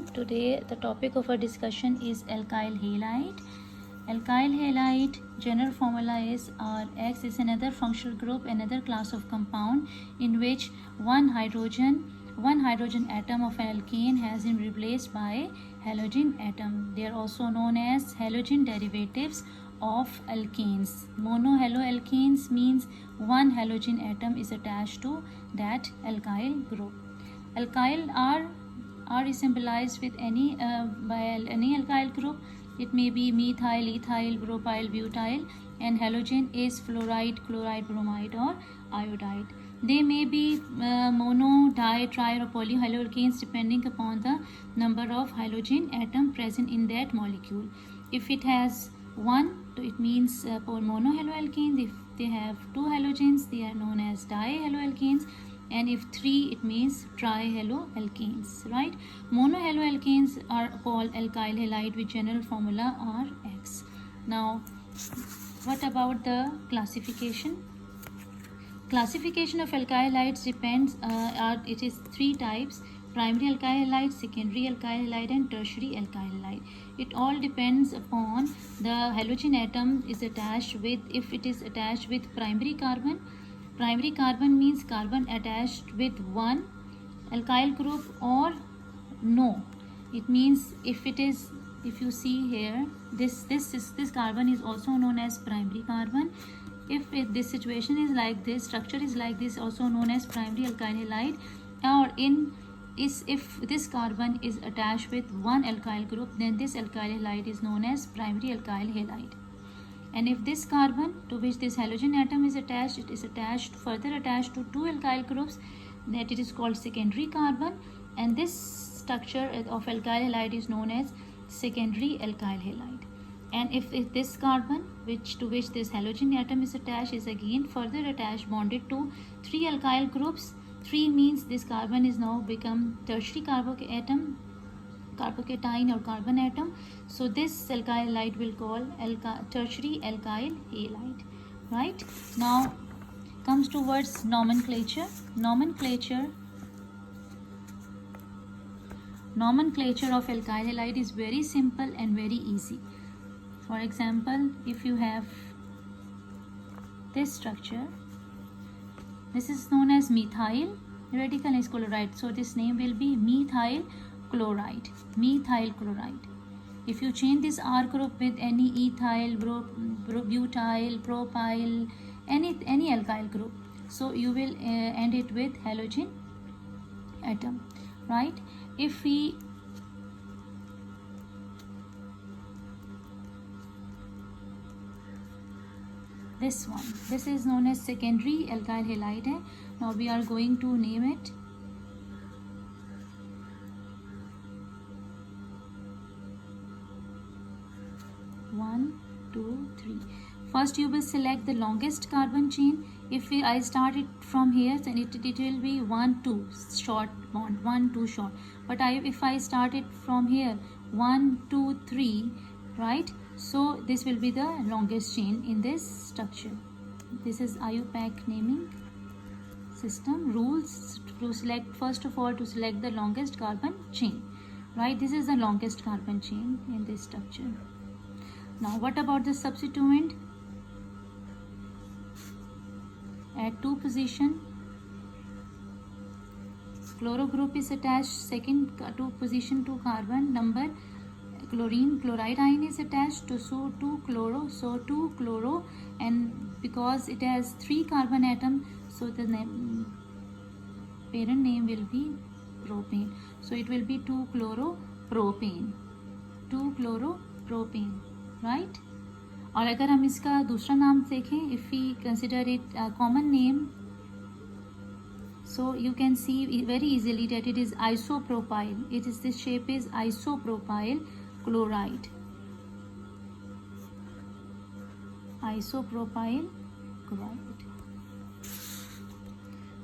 everyone. Today the topic of our discussion is alkyl halide. Alkyl halide general formula is Rx is another functional group, another class of compound in which one hydrogen atom of an alkane has been replaced by a halogen atom. They are also known as halogen derivatives of alkanes. Monohaloalkanes means one halogen atom is attached to that alkyl group. Alkyl are is symbolized with by any alkyl group. It may be methyl, ethyl, propyl, butyl, and halogen is fluoride, chloride, bromide, or iodide. They may be mono, di, tri, or polyhaloalkanes depending upon the number of halogen atom present in that molecule. If it has one, it means monohaloalkane. If they have two halogens, they are known as dihaloalkanes. And if three, it means trihaloalkanes, right? Monohaloalkanes are called alkyl halide with general formula Rx. Now, what about the classification? Classification of alkyl halides depends, it is three types: primary alkyl halide, secondary alkyl halide, and tertiary alkyl halide. It all depends upon the halogen atom is attached with. If it is attached with primary carbon means carbon attached with one alkyl group, or no. It means if you see here, this carbon is also known as primary carbon. If this situation is like this, structure is like this, also known as primary alkyl halide, or if this carbon is attached with one alkyl group, then this alkyl halide is known as primary alkyl halide. And if this carbon to which this halogen atom is attached, it is further attached to two alkyl groups, that it is called secondary carbon, and this structure of alkyl halide is known as secondary alkyl halide. And if this carbon to which this halogen atom is attached is again further attached, bonded to three alkyl groups, 3 means this carbon is now become tertiary carbocation or carbon atom. So this alkyl halide will call tertiary alkyl halide, right? Now comes towards nomenclature. Nomenclature of alkyl halide is very simple and very easy. For example, if you have this structure, this is known as methyl radical is chloride, so this name will be methyl chloride. If you change this R group with any ethyl, butyl, propyl, any alkyl group, so you will end it with halogen atom, right? If we this is known as secondary alkyl halide. Now we are going to name it. One, two, three. First you will select the longest carbon chain. If I start it from here, then it will be 1, 2 short bond, 1, 2 short. But if I start it from here, 1, 2, 3, right? So this will be the longest chain in this structure. This is IUPAC naming system rules to select. First of all, to select the longest carbon chain, right? This is the longest carbon chain in this structure. Now what about the substituent? At 2 position, chloro group is attached, second 2 position to carbon number, chloride ion is attached to 2 chloro, and because it has 3 carbon atom, so the parent name will be propane, so it will be 2-chloropropane, right? और अगर हम इसका दूसरा नाम देखें, if we consider it a common name, so you can see very easily that it is isopropyl. This shape is isopropyl chloride.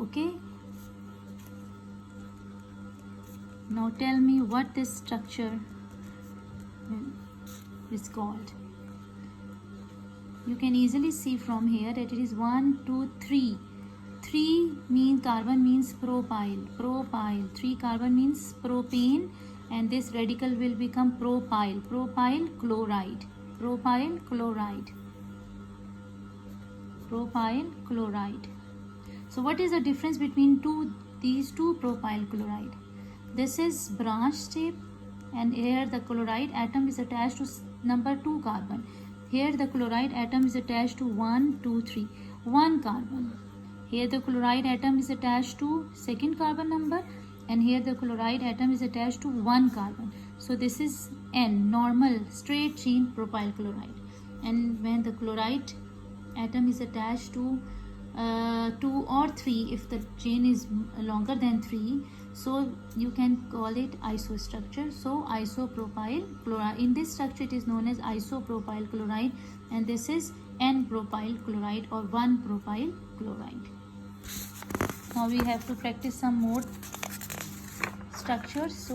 Okay. Now tell me what this structure is called. You can easily see from here that it is 1, 2, 3. 3 means carbon means propyl. 3 carbon means propane. and this radical will become propyl chloride. Propyl chloride. Propyl chloride. So what is the difference between these two propyl chloride? This is branch shape, and here the chloride atom is attached to number 2 carbon. Here the chloride atom is attached to 1, 2, 3, 1 carbon. Here the chloride atom is attached to second carbon number, and here the chloride atom is attached to 1 carbon. So this is N, normal straight chain propyl chloride. And when the chloride atom is attached to 2 or 3, if the chain is longer than 3, so you can call it isostructure. So isopropyl chloride, in this structure it is known as isopropyl chloride, and this is N-propyl chloride or 1-propyl chloride. Now we have to practice some more structures so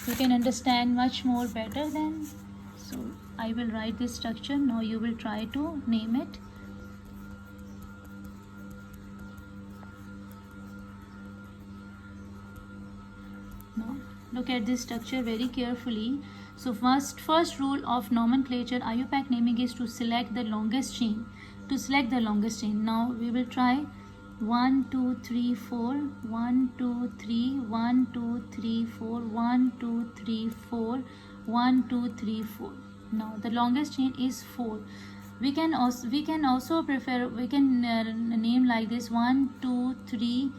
you can understand much more better than. So I will write this structure. Now you will try to name it. Now look at this structure very carefully. So first rule of nomenclature IUPAC naming is to select the longest chain. Now we will try 1 2 3 4 1 2 3 1 2 3 4 1 2 3 4 1 2 3 4. Now the longest chain is 4. We can also prefer, we can name like this 1 2 3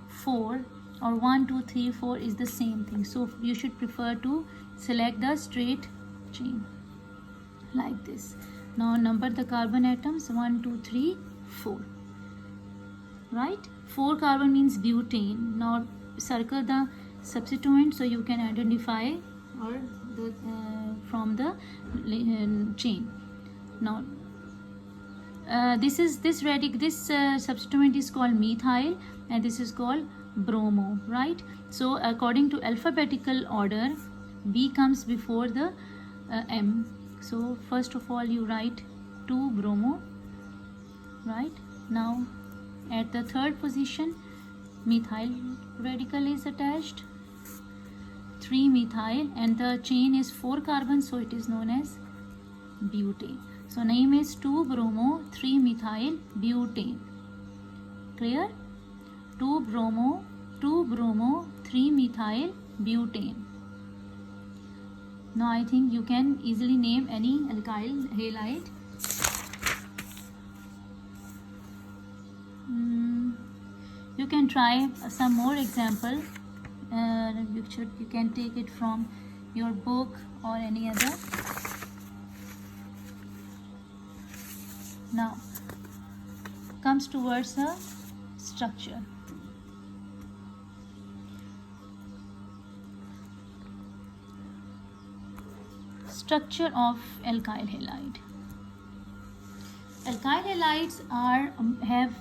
4 or 1 2 3 4 is the same thing. So you should prefer to select the straight chain like this. Now number the carbon atoms 1 2 3 4. Right, 4 carbon means butane. Now circle the substituent so you can identify or the from the chain. Now this substituent is called methyl, and this is called bromo, right? So according to alphabetical order, B comes before the M. So first of all you write 2 bromo, right? Now at the third position methyl radical is attached, 3 methyl, and the chain is 4 carbon, so it is known as butane. So name is 2 bromo 3 methyl butane. Clear? 2 bromo 3 methyl butane. Now I think you can easily name any alkyl halide. You can try some more example. You can take it from your book or any other. Now comes towards a structure. Structure of alkyl halide. Alkyl halides have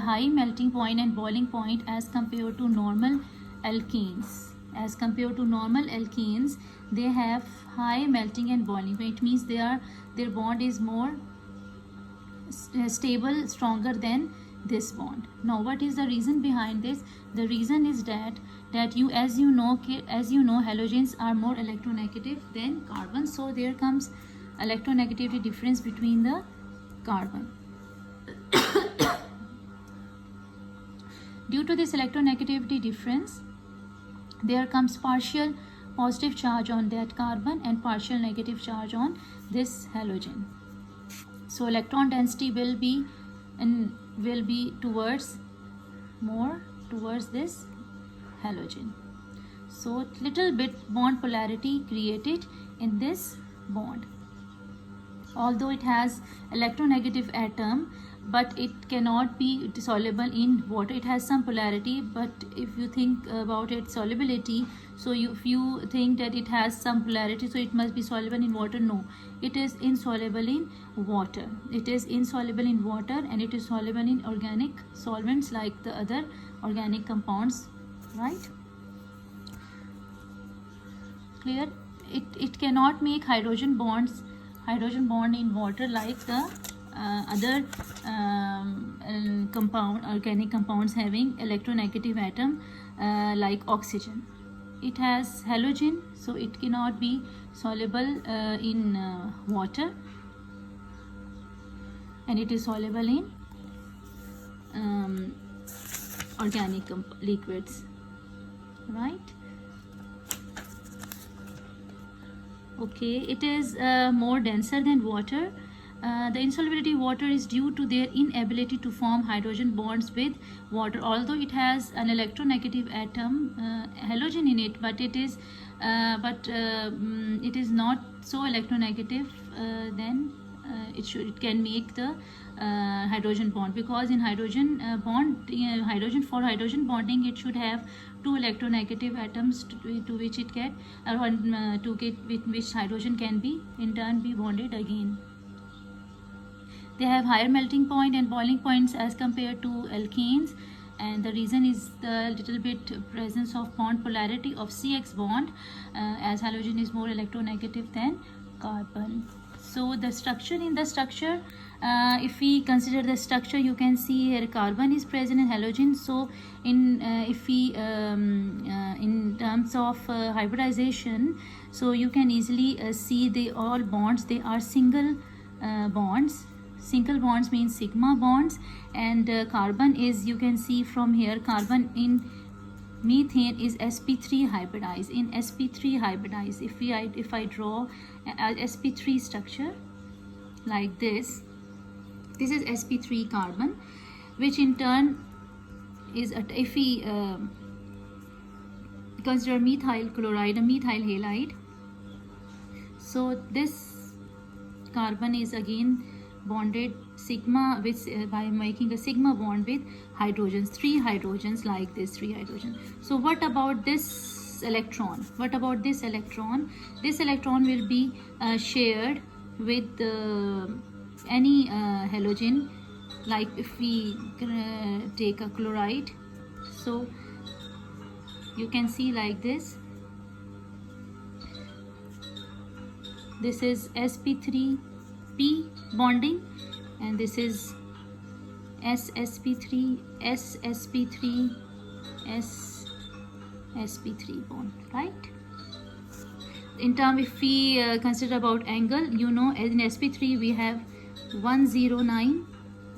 high melting point and boiling point as compared to normal alkenes. They have high melting and boiling point. It means their bond is more stable, stronger than this bond. Now what is the reason behind this? The reason is that as you know halogens are more electronegative than carbon, so there comes electronegativity difference between the carbon. Due to this electronegativity difference, there comes partial positive charge on that carbon and partial negative charge on this halogen. So electron density will be more towards this halogen. So little bit bond polarity created in this bond. Although it has electronegative atom, but it cannot be soluble in water. It has some polarity, but if you think about its solubility, so if you think that it has some polarity, so it must be soluble in water. No, it is insoluble in water. It is insoluble in water, and it is soluble in organic solvents like the other organic compounds, right? Clear? It cannot make hydrogen bond in water like the other organic compounds having electronegative atom like oxygen. it has halogen, so it cannot be soluble in water, and it is soluble in organic liquids, right? Okay, it is more denser than water. The insolubility of water is due to their inability to form hydrogen bonds with water. Although it has an electronegative atom, halogen in it, but it is not so electronegative. Then it can make the hydrogen bond, because in hydrogen for hydrogen bonding it should have two electronegative atoms to which it get with which hydrogen can be in turn be bonded again. They have higher melting point and boiling points as compared to alkanes, and the reason is the little bit presence of bond polarity of CX bond, as halogen is more electronegative than carbon. So the structure, if we consider the structure, you can see here carbon is present in halogen. So in terms of hybridization, so you can easily see the all bonds, they are single bonds. Single bonds means sigma bonds, and carbon is, you can see from here, carbon in methane is sp3 hybridized. In sp3 hybridized, if I draw a sp3 structure like this is sp3 carbon, which in turn is if we consider methyl chloride, a methyl halide, so this carbon is again bonded sigma with by making a sigma bond with hydrogens, 3 hydrogens like this, 3 hydrogens. So what about this electron? This electron will be shared with any halogen, like if we take a chloride, so you can see like this is sp3p bonding, and this is ssp3 ssp3 ssp3 bond, right? In term, if we consider about angle, you know, in sp3 we have 109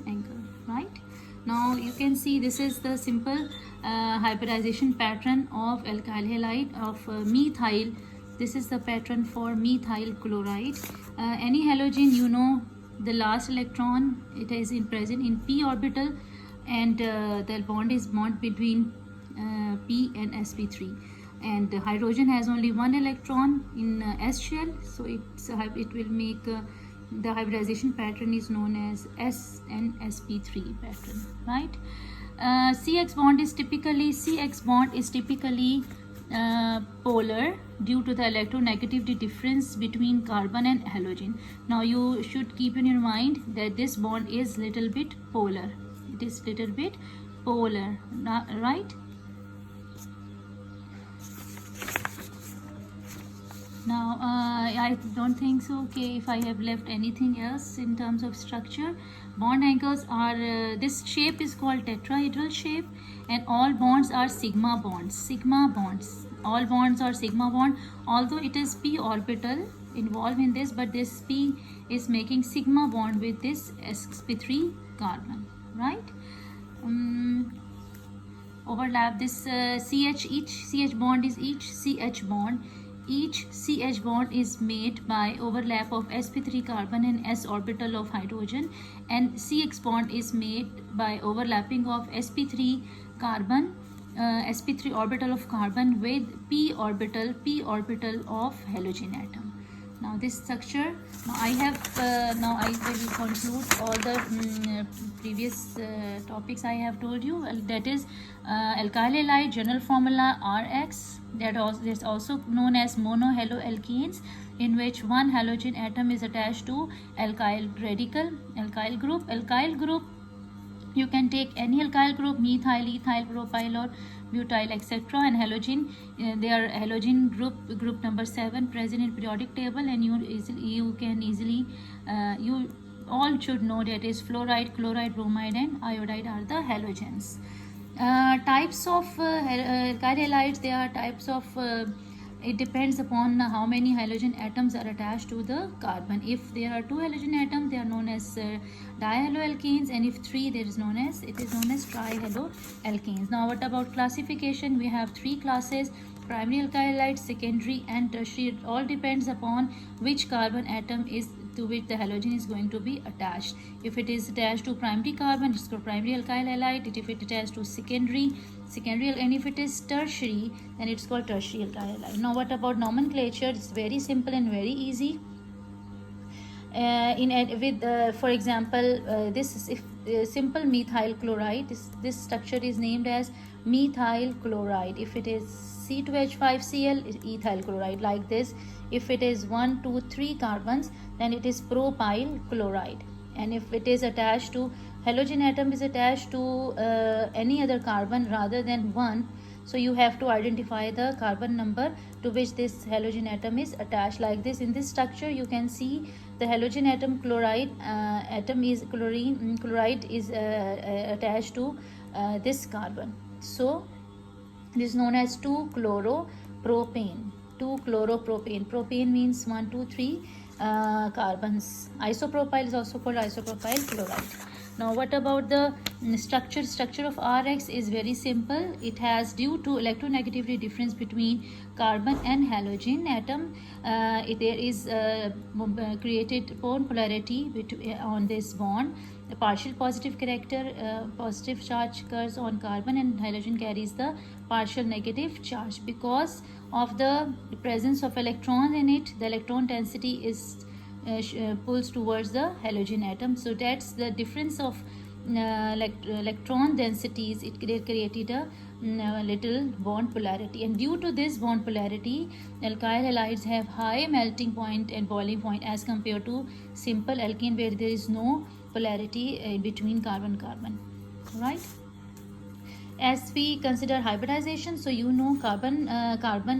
angle, right? Now you can see this is the simple hybridization pattern of alkyl halide of methyl. This is the pattern for methyl chloride. Any halogen, you know, the last electron, it is present in p orbital, and the bond is bond between p and sp3, and the hydrogen has only one electron in s shell, so it will make the hybridization pattern is known as s and sp3 pattern, right? CX bond is typically polar due to the electronegativity difference between carbon and halogen. Now you should keep in your mind that this bond is little bit polar. It is little bit polar, right? Now I don't think so. Okay, if I have left anything else in terms of structure, bond angles are this shape is called tetrahedral shape, and all bonds are sigma bonds. All bonds are sigma bond, although it is p orbital involved in this, but this p is making sigma bond with this sp3 carbon, right? Overlap this each ch bond is each ch bond. Each CH bond is made by overlap of sp3 carbon and s orbital of hydrogen, and CX bond is made by overlapping of sp3 carbon, sp3 orbital of carbon with p orbital of halogen atom. Now this structure, I will conclude all the previous topics I have told you. That is alkyl halide general formula Rx, that is also known as monohaloalkanes, in which one halogen atom is attached to alkyl radical, alkyl group. You can take any alkyl group, methyl, ethyl, propyl or butyl, etc. and halogen, they are halogen group number 7 present in periodic table, and you can easily you all should know that is fluoride, chloride, bromide and iodide are the halogens. Types of alkyl halides, they are types of it depends upon how many halogen atoms are attached to the carbon. If there are 2 halogen atoms, they are known as dihaloalkanes, and if 3, it is known as trihaloalkanes. Now what about classification? We have 3 classes: primary alkyl halides, secondary and tertiary. It all depends upon which carbon atom is to which the halogen is going to be attached. If it is attached to primary carbon, it's called primary alkyl halide. If it attached to secondary, and if it is tertiary, then it's called tertiary alkyl halide. Now what about nomenclature? It's very simple and very easy. For example, this is if simple methyl chloride, this structure is named as methyl chloride. If it is C2H5Cl, is ethyl chloride, like this. If it is 1, 2, 3 carbons, then it is propyl chloride. And if it is attached to halogen atom is attached to any other carbon rather than 1, so you have to identify the carbon number to which this halogen atom is attached. Like this, in this structure you can see the halogen atom chloride atom is chloride is attached to this carbon. So it is known as 2-chloropropane. 2-chloropropane. Propane means 1, 2, 3 carbons. Isopropyl is also called isopropyl chloride. Now what about the structure of RX is very simple. It has, due to electronegativity difference between carbon and halogen atom, there is created bond polarity on this bond. The partial positive character, positive charge occurs on carbon, and halogen carries the partial negative charge. Because of the presence of electrons in it, the electron density is pulls towards the halogen atom. So that's the difference of electron densities. It created a little bond polarity, and due to this bond polarity, alkyl halides have high melting point and boiling point as compared to simple alkene, where there is no polarity between carbon. Right? As we consider hybridization, so you know carbon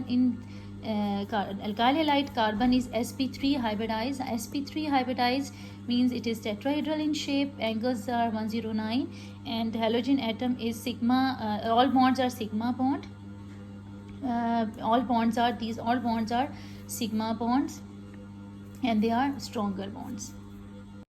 in alkyl halide carbon is sp3 hybridized. Sp3 hybridized means it is tetrahedral in shape, angles are 109, and halogen atom is sigma. All bonds are sigma bond. All bonds are sigma bonds, and they are stronger bonds.